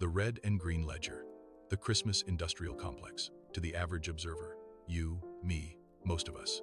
The red and green ledger, the Christmas industrial complex. To the average observer, you, me, most of us,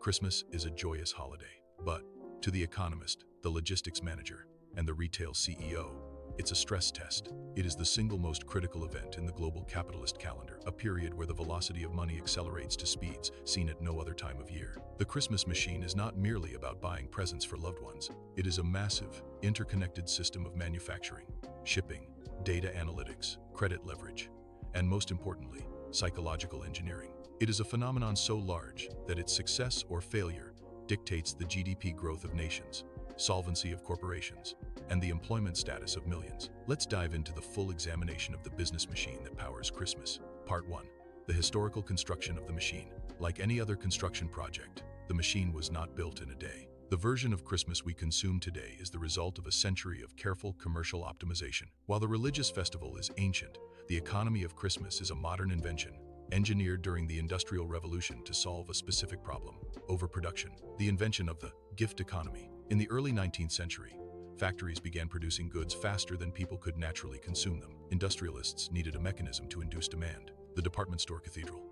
Christmas is a joyous holiday. But to the economist, the logistics manager, and the retail CEO, it's a stress test. It is the single most critical event in the global capitalist calendar, a period where the velocity of money accelerates to speeds seen at no other time of year. The Christmas machine is not merely about buying presents for loved ones. It is a massive, interconnected system of manufacturing, shipping, data analytics, credit leverage, and most importantly, psychological engineering. It is a phenomenon so large that its success or failure dictates the GDP growth of nations, solvency of corporations, and the employment status of millions. Let's dive into the full examination of the business machine that powers Christmas. Part 1. The historical construction of the machine. Like any other construction project, the machine was not built in a day. The version of Christmas we consume today is the result of a century of careful commercial optimization. While the religious festival is ancient, the economy of Christmas is a modern invention, engineered during the Industrial Revolution to solve a specific problem: overproduction. The invention of the gift economy. In the early 19th century, factories began producing goods faster than people could naturally consume them. Industrialists needed a mechanism to induce demand. The department store cathedral.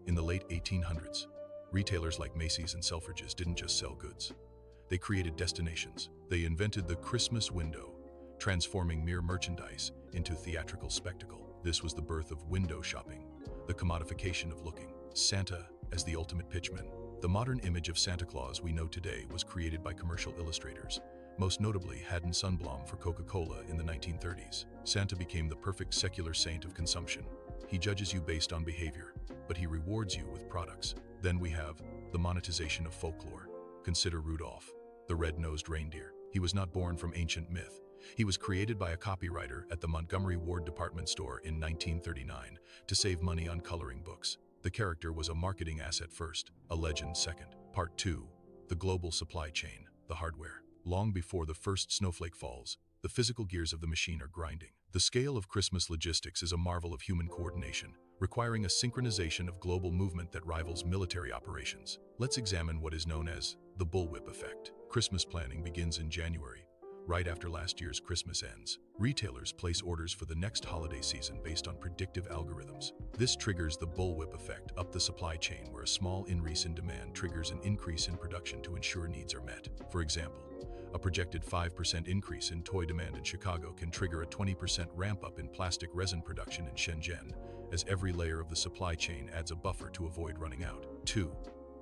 In the late 1800s, retailers like Macy's and Selfridges didn't just sell goods. They created destinations. They invented the Christmas window, transforming mere merchandise into theatrical spectacle. This was the birth of window shopping, the commodification of looking. Santa as the ultimate pitchman. The modern image of Santa Claus we know today was created by commercial illustrators, most notably Haddon Sundblom for Coca-Cola in the 1930s. Santa became the perfect secular saint of consumption. He judges you based on behavior, but he rewards you with products. Then we have the monetization of folklore. Consider Rudolph, the red-nosed reindeer. He was not born from ancient myth. He was created by a copywriter at the Montgomery Ward department store in 1939 to save money on coloring books. The character was a marketing asset first, a legend second. Part 2. The global supply chain, the hardware. Long before the first snowflake falls, the physical gears of the machine are grinding. The scale of Christmas logistics is a marvel of human coordination, requiring a synchronization of global movement that rivals military operations. Let's examine what is known as the bullwhip effect. Christmas planning begins in January, right after last year's Christmas ends. Retailers place orders for the next holiday season based on predictive algorithms. This triggers the bullwhip effect up the supply chain, where a small increase in demand triggers an increase in production to ensure needs are met. For example, a projected 5% increase in toy demand in Chicago can trigger a 20% ramp-up in plastic resin production in Shenzhen, as every layer of the supply chain adds a buffer to avoid running out. 2.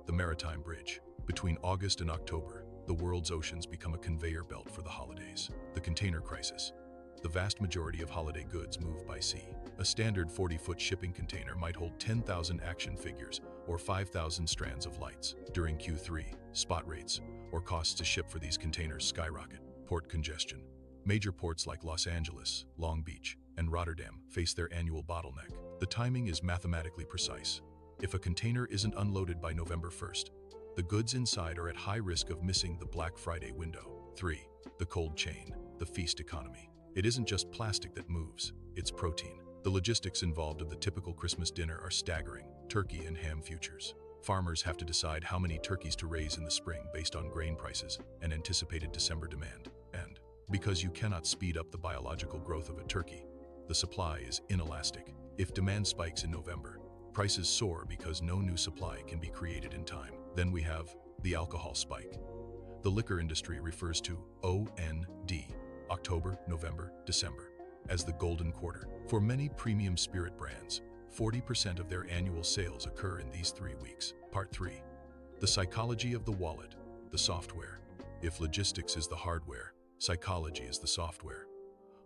The maritime bridge. Between August and October, the world's oceans become a conveyor belt for the holidays. The container crisis. The vast majority of holiday goods move by sea. A standard 40-foot shipping container might hold 10,000 action figures or 5,000 strands of lights. During Q3, spot rates, or costs to ship for these containers, skyrocket. Port congestion. Major ports like Los Angeles, Long Beach, and Rotterdam face their annual bottleneck. The timing is mathematically precise. If a container isn't unloaded by November 1st, the goods inside are at high risk of missing the Black Friday window. 3. The cold chain, the feast economy. It isn't just plastic that moves, it's protein. The logistics involved of the typical Christmas dinner are staggering. Turkey and ham futures. Farmers have to decide how many turkeys to raise in the spring based on grain prices and anticipated December demand. And because you cannot speed up the biological growth of a turkey, the supply is inelastic. If demand spikes in November, prices soar because no new supply can be created in time. Then we have the alcohol spike. The liquor industry refers to OND, October, November, December, as the golden quarter. For many premium spirit brands, 40% of their annual sales occur in these 3 weeks. Part 3. The psychology of the wallet, the software. If logistics is the hardware, psychology is the software.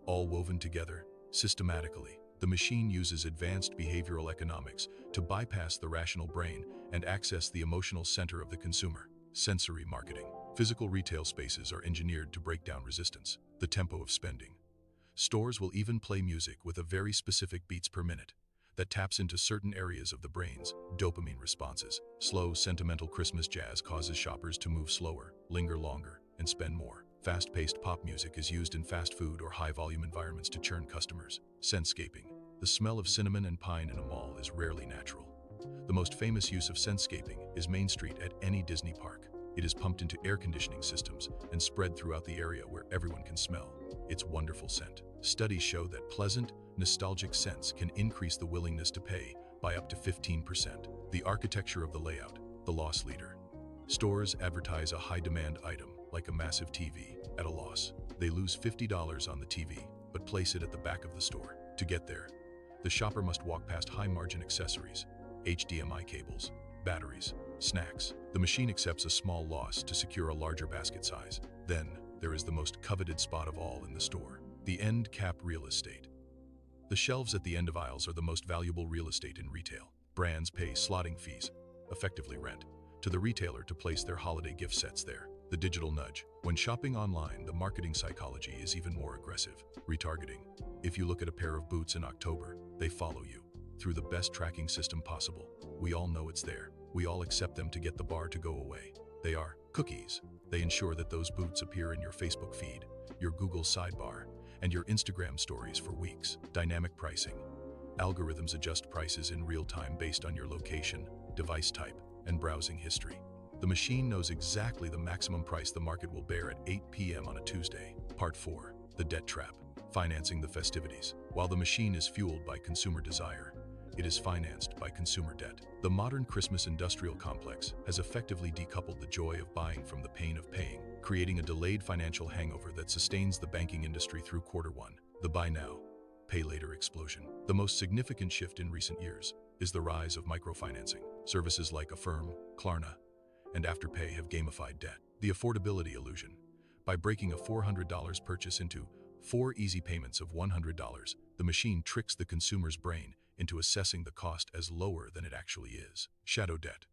All woven together, systematically, the machine uses advanced behavioral economics to bypass the rational brain and access the emotional center of the consumer. Sensory marketing. Physical retail spaces are engineered to break down resistance, the tempo of spending. Stores will even play music with a very specific beats per minute that taps into certain areas of the brain's dopamine responses. Slow, sentimental Christmas jazz causes shoppers to move slower, linger longer, and spend more. Fast-paced pop music is used in fast food or high-volume environments to churn customers. Scentscaping. The smell of cinnamon and pine in a mall is rarely natural. The most famous use of scentscaping is Main Street at any Disney park. It is pumped into air conditioning systems and spread throughout the area where everyone can smell its wonderful scent. Studies show that pleasant, nostalgic sense can increase the willingness to pay by up to 15%. The architecture of the layout, the loss leader. Stores advertise a high-demand item, like a massive TV, at a loss. They lose $50 on the TV, but place it at the back of the store. To get there, the shopper must walk past high-margin accessories, HDMI cables, batteries, snacks. The machine accepts a small loss to secure a larger basket size. Then, there is the most coveted spot of all in the store, the end cap real estate. The shelves at the end of aisles are the most valuable real estate in retail. Brands pay slotting fees, effectively rent, to the retailer to place their holiday gift sets there. The digital nudge. When shopping online, the marketing psychology is even more aggressive. Retargeting. If you look at a pair of boots in October, they follow you through the best tracking system possible. We all know it's there. We all accept them to get the bar to go away. They are cookies. They ensure that those boots appear in your Facebook feed, your Google sidebar, and your Instagram stories for weeks. Dynamic pricing. Algorithms adjust prices in real time based on your location, device type, and browsing history. The machine knows exactly the maximum price the market will bear at 8 p.m. on a Tuesday. Part 4. The debt trap. Financing the festivities. While the machine is fueled by consumer desire, it is financed by consumer debt. The modern Christmas industrial complex has effectively decoupled the joy of buying from the pain of paying, creating a delayed financial hangover that sustains the banking industry through Q1. The buy now, pay later explosion. The most significant shift in recent years is the rise of microfinancing. Services like Affirm, Klarna, and Afterpay have gamified debt. The affordability illusion. By breaking a $400 purchase into 4 easy payments of $100, the machine tricks the consumer's brain into assessing the cost as lower than it actually is. Shadow debt.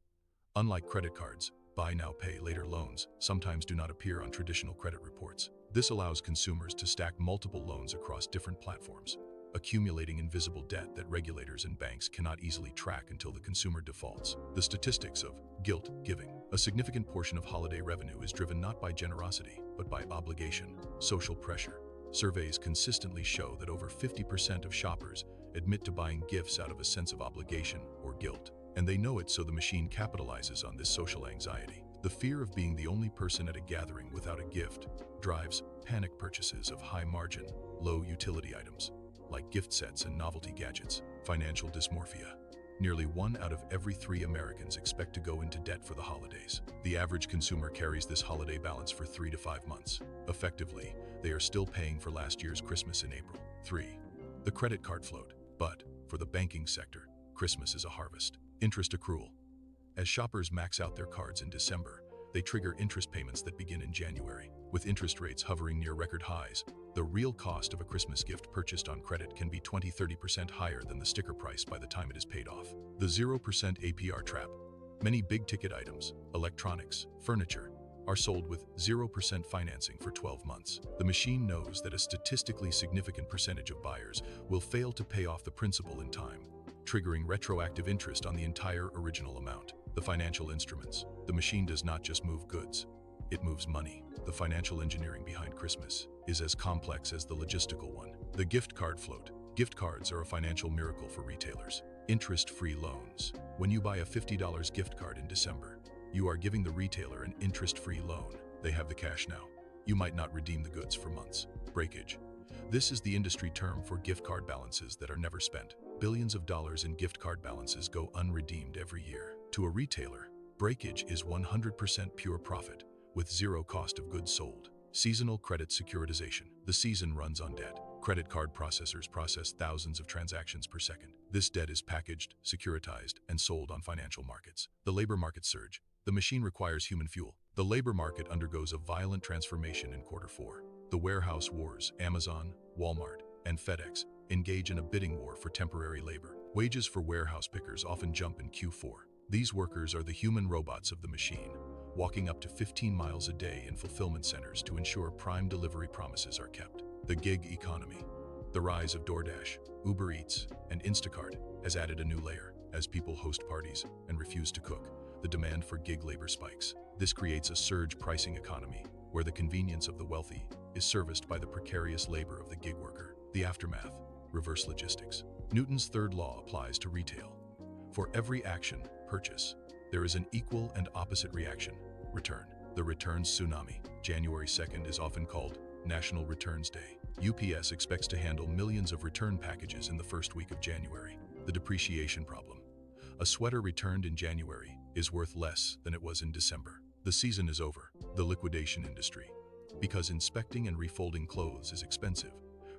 Unlike credit cards, buy now, pay later loans sometimes do not appear on traditional credit reports. This allows consumers to stack multiple loans across different platforms, accumulating invisible debt that regulators and banks cannot easily track until the consumer defaults. The statistics of guilt giving. A significant portion of holiday revenue is driven not by generosity, but by obligation, social pressure. Surveys consistently show that over 50% of shoppers admit to buying gifts out of a sense of obligation or guilt, and they know it, so the machine capitalizes on this social anxiety. The fear of being the only person at a gathering without a gift drives panic purchases of high-margin, low-utility items, like gift sets and novelty gadgets. Financial dysmorphia. Nearly 1 out of every 3 Americans expect to go into debt for the holidays. The average consumer carries this holiday balance for 3 to 5 months. Effectively, they are still paying for last year's Christmas in April. 3. The credit card float. But, for the banking sector, Christmas is a harvest. Interest accrual. As shoppers max out their cards in December, they trigger interest payments that begin in January. With interest rates hovering near record highs, the real cost of a Christmas gift purchased on credit can be 20–30% higher than the sticker price by the time it is paid off. The 0% APR trap. Many big-ticket items, electronics, furniture, are sold with 0% financing for 12 months. The machine knows that a statistically significant percentage of buyers will fail to pay off the principal in time, triggering retroactive interest on the entire original amount. The financial instruments. The machine does not just move goods, it moves money. The financial engineering behind Christmas is as complex as the logistical one. The gift card float. Gift cards are a financial miracle for retailers. Interest-free loans. When you buy a $50 gift card in December, you are giving the retailer an interest-free loan. They have the cash now. You might not redeem the goods for months. Breakage. This is the industry term for gift card balances that are never spent. Billions of dollars in gift card balances go unredeemed every year. To a retailer, breakage is 100% pure profit, with 0 cost of goods sold. Seasonal credit securitization. The season runs on debt. Credit card processors process thousands of transactions per second. This debt is packaged, securitized, and sold on financial markets. The labor market surge. The machine requires human fuel. The labor market undergoes a violent transformation in Q4. The warehouse wars. Amazon, Walmart, and FedEx engage in a bidding war for temporary labor. Wages for warehouse pickers often jump in Q4. These workers are the human robots of the machine, walking up to 15 miles a day in fulfillment centers to ensure prime delivery promises are kept. The gig economy. The rise of DoorDash, Uber Eats, and Instacart has added a new layer. As people host parties and refuse to cook, the demand for gig labor spikes. This creates a surge pricing economy, where the convenience of the wealthy is serviced by the precarious labor of the gig worker. The aftermath. Reverse logistics. Newton's third law applies to retail. For every action, purchase, there is an equal and opposite reaction, return. The returns tsunami. January 2nd is often called National Returns Day. UPS expects to handle millions of return packages in the first week of January. The depreciation problem. A sweater returned in January is worth less than it was in December. The season is over. The liquidation industry. Because inspecting and refolding clothes is expensive,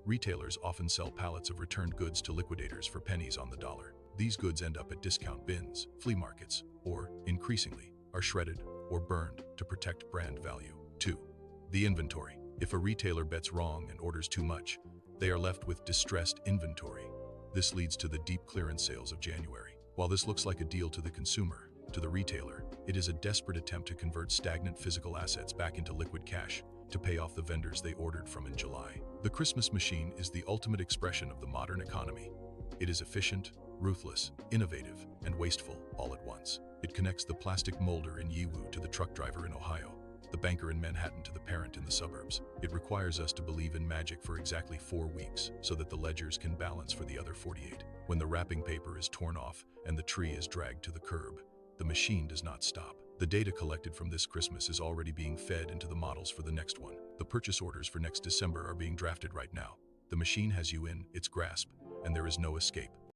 retailers often sell pallets of returned goods to liquidators for pennies on the dollar. These goods end up at discount bins, flea markets, or, increasingly, are shredded or burned to protect brand value. 2. The inventory. If a retailer bets wrong and orders too much, they are left with distressed inventory. This leads to the deep clearance sales of January. While this looks like a deal to the consumer, to the retailer, it is a desperate attempt to convert stagnant physical assets back into liquid cash to pay off the vendors they ordered from in July. The Christmas machine is the ultimate expression of the modern economy. It is efficient, ruthless, innovative, and wasteful all at once. It connects the plastic molder in Yiwu to the truck driver in Ohio, the banker in Manhattan to the parent in the suburbs. It requires us to believe in magic for exactly 4 weeks so that the ledgers can balance for the other 48. When the wrapping paper is torn off and the tree is dragged to the curb, the machine does not stop. The data collected from this Christmas is already being fed into the models for the next one. The purchase orders for next December are being drafted right now. The machine has you in its grasp, and there is no escape.